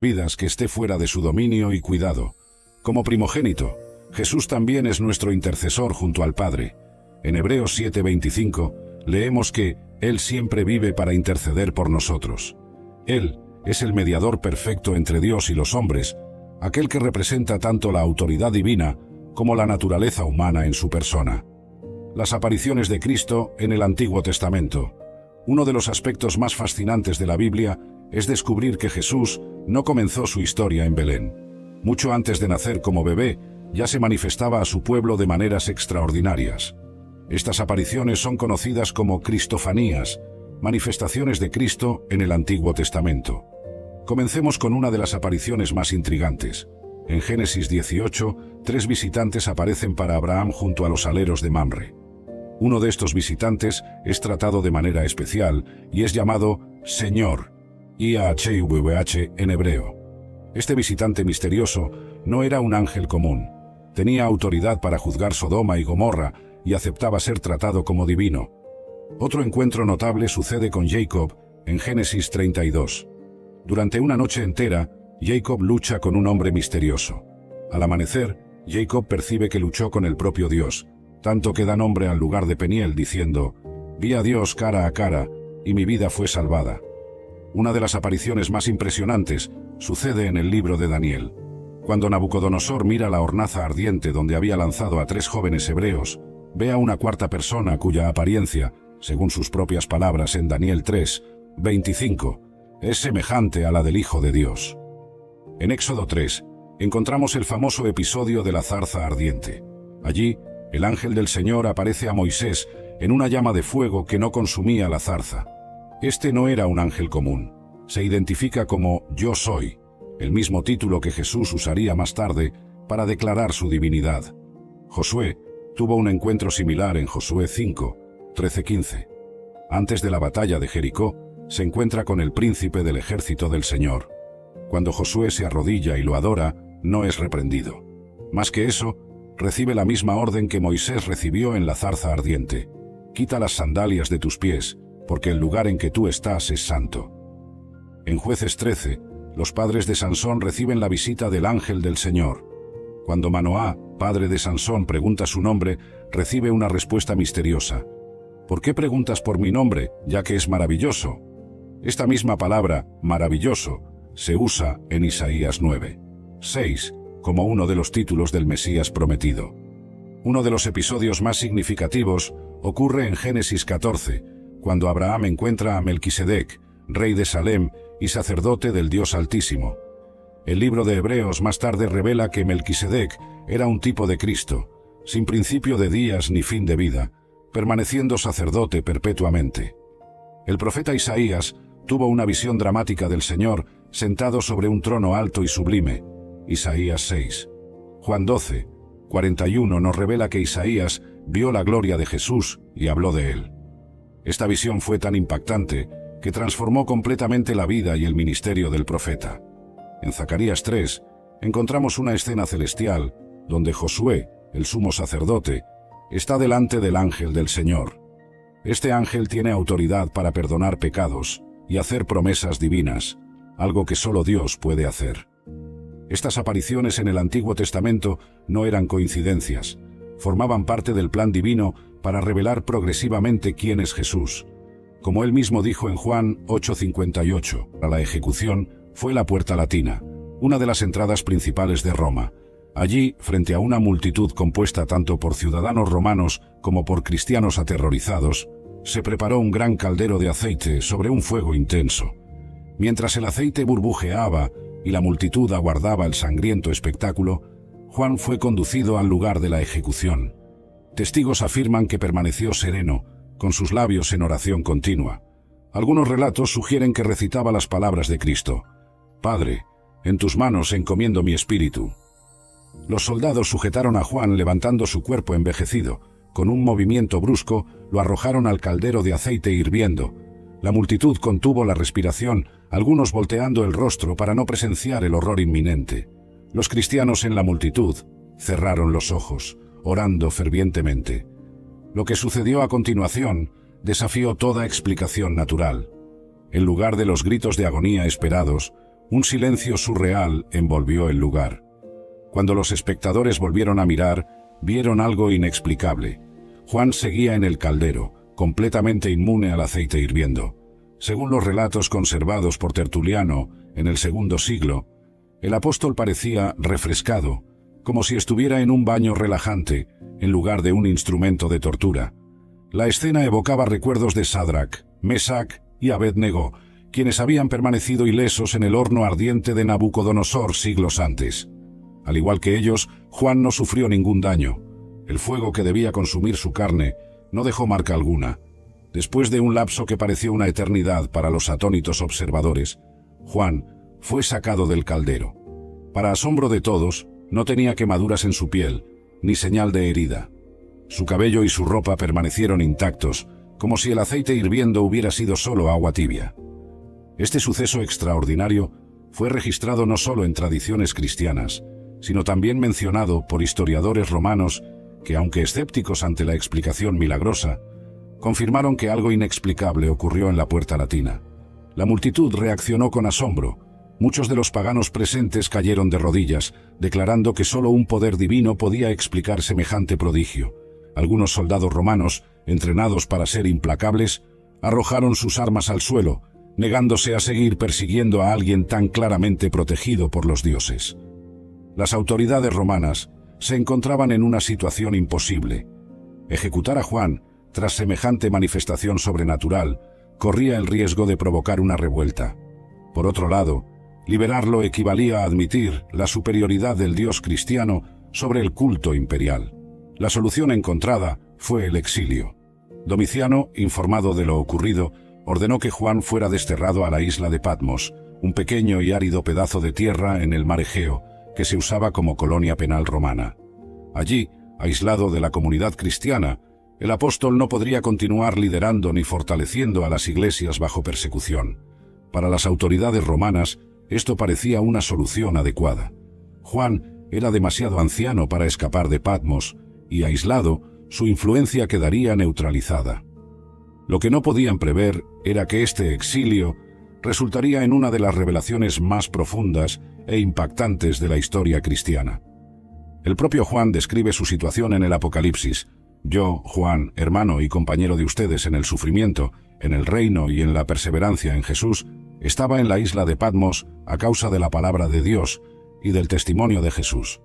vidas que esté fuera de su dominio y cuidado. Como primogénito, Jesús también es nuestro intercesor junto al Padre. En Hebreos 7:25 leemos que Él siempre vive para interceder por nosotros. Él es el mediador perfecto entre Dios y los hombres, aquel que representa tanto la autoridad divina como la naturaleza humana en su persona. Las apariciones de Cristo en el Antiguo Testamento. Uno de los aspectos más fascinantes de la Biblia es descubrir que Jesús no comenzó su historia en Belén. Mucho antes de nacer como bebé, ya se manifestaba a su pueblo de maneras extraordinarias. Estas apariciones son conocidas como cristofanías, manifestaciones de Cristo en el Antiguo Testamento. Comencemos con una de las apariciones más intrigantes. En Génesis 18, 3 visitantes aparecen para Abraham junto a los aleros de Mamre. Uno de estos visitantes es tratado de manera especial y es llamado Señor, YHWH en hebreo. Este visitante misterioso no era un ángel común. Tenía autoridad para juzgar Sodoma y Gomorra y aceptaba ser tratado como divino. Otro encuentro notable sucede con Jacob en Génesis 32. Durante una noche entera, Jacob lucha con un hombre misterioso. Al amanecer, Jacob percibe que luchó con el propio Dios, tanto que da nombre al lugar de Peniel diciendo: «Vi a Dios cara a cara, y mi vida fue salvada». Una de las apariciones más impresionantes sucede en el libro de Daniel. Cuando Nabucodonosor mira la hornaza ardiente donde había lanzado a 3 jóvenes hebreos, ve a una cuarta persona cuya apariencia, según sus propias palabras en Daniel 3:25, es semejante a la del Hijo de Dios. En Éxodo 3, encontramos el famoso episodio de la zarza ardiente. Allí, el ángel del Señor aparece a Moisés en una llama de fuego que no consumía la zarza. Este no era un ángel común. Se identifica como Yo Soy, el mismo título que Jesús usaría más tarde para declarar su divinidad. Josué tuvo un encuentro similar en Josué 5, 13-15. Antes de la batalla de Jericó, se encuentra con el príncipe del ejército del Señor. Cuando Josué se arrodilla y lo adora, no es reprendido. Más que eso, recibe la misma orden que Moisés recibió en la zarza ardiente: «Quita las sandalias de tus pies, porque el lugar en que tú estás es santo». En Jueces 13, los padres de Sansón reciben la visita del ángel del Señor. Cuando Manoá, padre de Sansón, pregunta su nombre, recibe una respuesta misteriosa: «¿Por qué preguntas por mi nombre, ya que es maravilloso?». Esta misma palabra, maravilloso, se usa en Isaías 9:6 como uno de los títulos del Mesías prometido. Uno de los episodios más significativos ocurre en Génesis 14, cuando Abraham encuentra a Melquisedec, rey de Salem y sacerdote del Dios Altísimo. El libro de Hebreos más tarde revela que Melquisedec era un tipo de Cristo, sin principio de días ni fin de vida, permaneciendo sacerdote perpetuamente. El profeta Isaías tuvo una visión dramática del Señor sentado sobre un trono alto y sublime. Isaías 6. Juan 12, 41 nos revela que Isaías vio la gloria de Jesús y habló de él. Esta visión fue tan impactante que transformó completamente la vida y el ministerio del profeta. En Zacarías 3 encontramos una escena celestial donde Josué, el sumo sacerdote, está delante del ángel del Señor. Este ángel tiene autoridad para perdonar pecados y hacer promesas divinas, algo que solo Dios puede hacer. Estas apariciones en el Antiguo Testamento no eran coincidencias, formaban parte del plan divino para revelar progresivamente quién es Jesús. Como él mismo dijo en Juan 8:58, la ejecución fue la Puerta Latina, una de las entradas principales de Roma. Allí, frente a una multitud compuesta tanto por ciudadanos romanos como por cristianos aterrorizados, se preparó un gran caldero de aceite sobre un fuego intenso. Mientras el aceite burbujeaba y la multitud aguardaba el sangriento espectáculo, Juan fue conducido al lugar de la ejecución. Testigos afirman que permaneció sereno, con sus labios en oración continua. Algunos relatos sugieren que recitaba las palabras de Cristo: «Padre, en tus manos encomiendo mi espíritu». Los soldados sujetaron a Juan levantando su cuerpo envejecido. Con un movimiento brusco, lo arrojaron al caldero de aceite hirviendo. La multitud contuvo la respiración, algunos volteando el rostro para no presenciar el horror inminente. Los cristianos en la multitud cerraron los ojos, orando fervientemente. Lo que sucedió a continuación desafió toda explicación natural. En lugar de los gritos de agonía esperados, Un silencio surreal envolvió el lugar. Cuando los espectadores volvieron a mirar, vieron algo inexplicable. Juan seguía en el caldero, completamente inmune al aceite hirviendo. Según los relatos conservados por Tertuliano en el segundo siglo, el apóstol parecía refrescado, como si estuviera en un baño relajante, en lugar de un instrumento de tortura. La escena evocaba recuerdos de Sadrac, Mesac y Abed-Nego, quienes habían permanecido ilesos en el horno ardiente de Nabucodonosor siglos antes. Al igual que ellos, Juan no sufrió ningún daño. El fuego que debía consumir su carne no dejó marca alguna. Después de un lapso que pareció una eternidad para los atónitos observadores, Juan fue sacado del caldero. Para asombro de todos, no tenía quemaduras en su piel, ni señal de herida. Su cabello y su ropa permanecieron intactos, como si el aceite hirviendo hubiera sido solo agua tibia. Este suceso extraordinario fue registrado no solo en tradiciones cristianas, sino también mencionado por historiadores romanos que, aunque escépticos ante la explicación milagrosa, confirmaron que algo inexplicable ocurrió en la Puerta Latina. La multitud reaccionó con asombro. Muchos de los paganos presentes cayeron de rodillas, declarando que solo un poder divino podía explicar semejante prodigio. Algunos soldados romanos, entrenados para ser implacables, arrojaron sus armas al suelo, negándose a seguir persiguiendo a alguien tan claramente protegido por los dioses. Las autoridades romanas se encontraban en una situación imposible. Ejecutar a Juan, tras semejante manifestación sobrenatural, corría el riesgo de provocar una revuelta. Por otro lado, liberarlo equivalía a admitir la superioridad del Dios cristiano sobre el culto imperial. La solución encontrada fue el exilio. Domiciano, informado de lo ocurrido, ordenó que Juan fuera desterrado a la isla de Patmos, un pequeño y árido pedazo de tierra en el mar Egeo, que se usaba como colonia penal romana. Allí, aislado de la comunidad cristiana, el apóstol no podría continuar liderando ni fortaleciendo a las iglesias bajo persecución. Para las autoridades romanas, esto parecía una solución adecuada. Juan era demasiado anciano para escapar de Patmos, y aislado, su influencia quedaría neutralizada. Lo que no podían prever era que este exilio resultaría en una de las revelaciones más profundas e impactantes de la historia cristiana. El propio Juan describe su situación en el Apocalipsis. Yo, Juan, hermano y compañero de ustedes en el sufrimiento, en el reino y en la perseverancia en Jesús, estaba en la isla de Patmos a causa de la palabra de Dios y del testimonio de Jesús.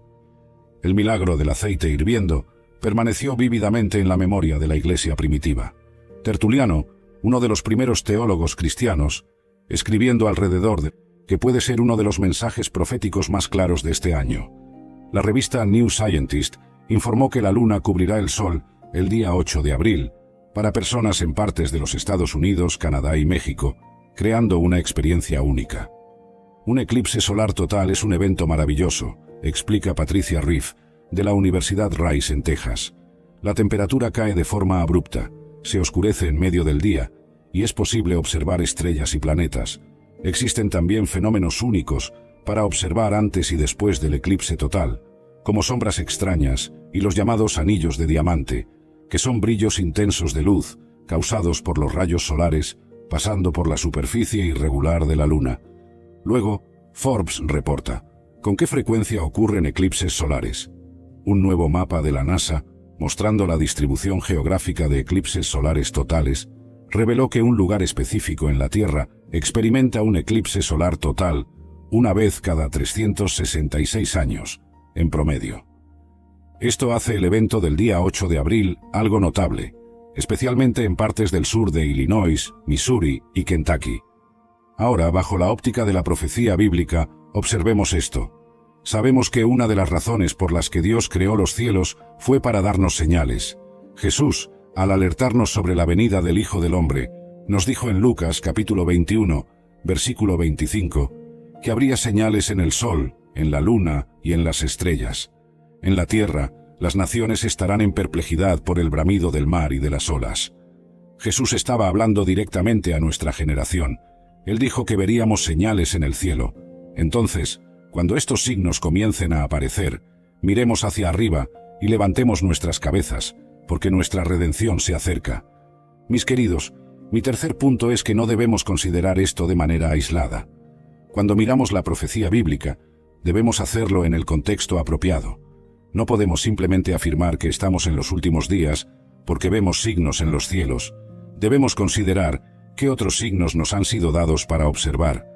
El milagro del aceite hirviendo permaneció vívidamente en la memoria de la iglesia primitiva. Tertuliano, uno de los primeros teólogos cristianos, escribiendo alrededor de que puede ser uno de los mensajes proféticos más claros de este año. La revista New Scientist informó que la luna cubrirá el sol el día 8 de abril para personas en partes de los Estados Unidos, Canadá y México, creando una experiencia única. Un eclipse solar total es un evento maravilloso, explica Patricia Riff, de la Universidad Rice en Texas. La temperatura cae de forma abrupta, se oscurece en medio del día, y es posible observar estrellas y planetas. Existen también fenómenos únicos para observar antes y después del eclipse total, como sombras extrañas y los llamados anillos de diamante, que son brillos intensos de luz causados por los rayos solares pasando por la superficie irregular de la luna. Luego, Forbes reporta, ¿con qué frecuencia ocurren eclipses solares? Un nuevo mapa de la NASA, mostrando la distribución geográfica de eclipses solares totales, reveló que un lugar específico en la Tierra experimenta un eclipse solar total una vez cada 366 años, en promedio. Esto hace el evento del día 8 de abril algo notable, especialmente en partes del sur de Illinois, Missouri y Kentucky. Ahora, bajo la óptica de la profecía bíblica, observemos esto. Sabemos que una de las razones por las que Dios creó los cielos fue para darnos señales. Jesús, al alertarnos sobre la venida del Hijo del Hombre, nos dijo en Lucas capítulo 21, versículo 25, que habría señales en el sol, en la luna y en las estrellas. En la tierra, las naciones estarán en perplejidad por el bramido del mar y de las olas. Jesús estaba hablando directamente a nuestra generación. Él dijo que veríamos señales en el cielo. Entonces, cuando estos signos comiencen a aparecer, miremos hacia arriba y levantemos nuestras cabezas, porque nuestra redención se acerca. Mis queridos, mi tercer punto es que no debemos considerar esto de manera aislada. Cuando miramos la profecía bíblica, debemos hacerlo en el contexto apropiado. No podemos simplemente afirmar que estamos en los últimos días porque vemos signos en los cielos. Debemos considerar qué otros signos nos han sido dados para observar.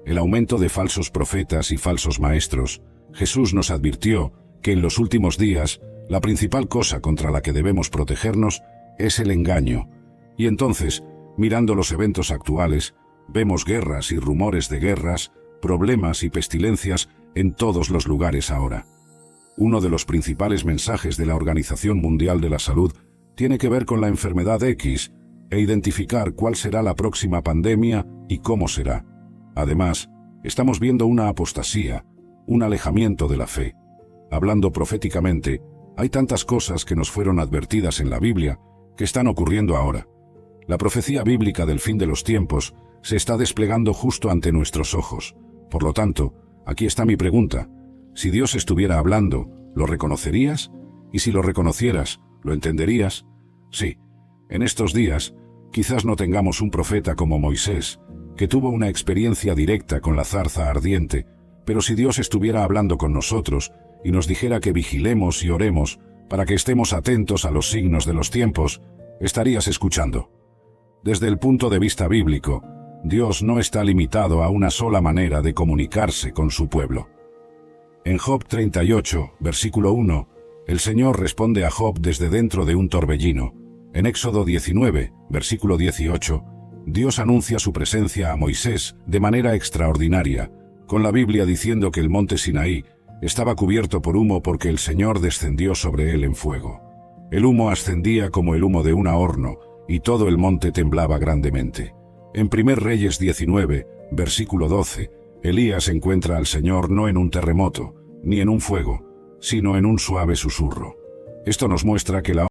El aumento de falsos profetas y falsos maestros. Jesús nos advirtió que en los últimos días, la principal cosa contra la que debemos protegernos es el engaño. Y entonces, mirando los eventos actuales, vemos guerras y rumores de guerras, problemas y pestilencias en todos los lugares ahora. Uno de los principales mensajes de la Organización Mundial de la Salud tiene que ver con la enfermedad X e identificar cuál será la próxima pandemia y cómo será. Además, estamos viendo una apostasía, un alejamiento de la fe. Hablando proféticamente, hay tantas cosas que nos fueron advertidas en la Biblia que están ocurriendo ahora. La profecía bíblica del fin de los tiempos se está desplegando justo ante nuestros ojos. Por lo tanto, aquí está mi pregunta. Si Dios estuviera hablando, ¿lo reconocerías? Y si lo reconocieras, ¿lo entenderías? Sí, en estos días, quizás no tengamos un profeta como Moisés, que tuvo una experiencia directa con la zarza ardiente, pero si Dios estuviera hablando con nosotros y nos dijera que vigilemos y oremos para que estemos atentos a los signos de los tiempos, estarías escuchando. Desde el punto de vista bíblico, Dios no está limitado a una sola manera de comunicarse con su pueblo. En Job 38, versículo 1, el Señor responde a Job desde dentro de un torbellino. En Éxodo 19, versículo 18, Dios anuncia su presencia a Moisés de manera extraordinaria, con la Biblia diciendo que el monte Sinaí estaba cubierto por humo porque el Señor descendió sobre él en fuego. El humo ascendía como el humo de un horno, y todo el monte temblaba grandemente. En 1 Reyes 19, versículo 12, Elías encuentra al Señor no en un terremoto, ni en un fuego, sino en un suave susurro. Esto nos muestra que la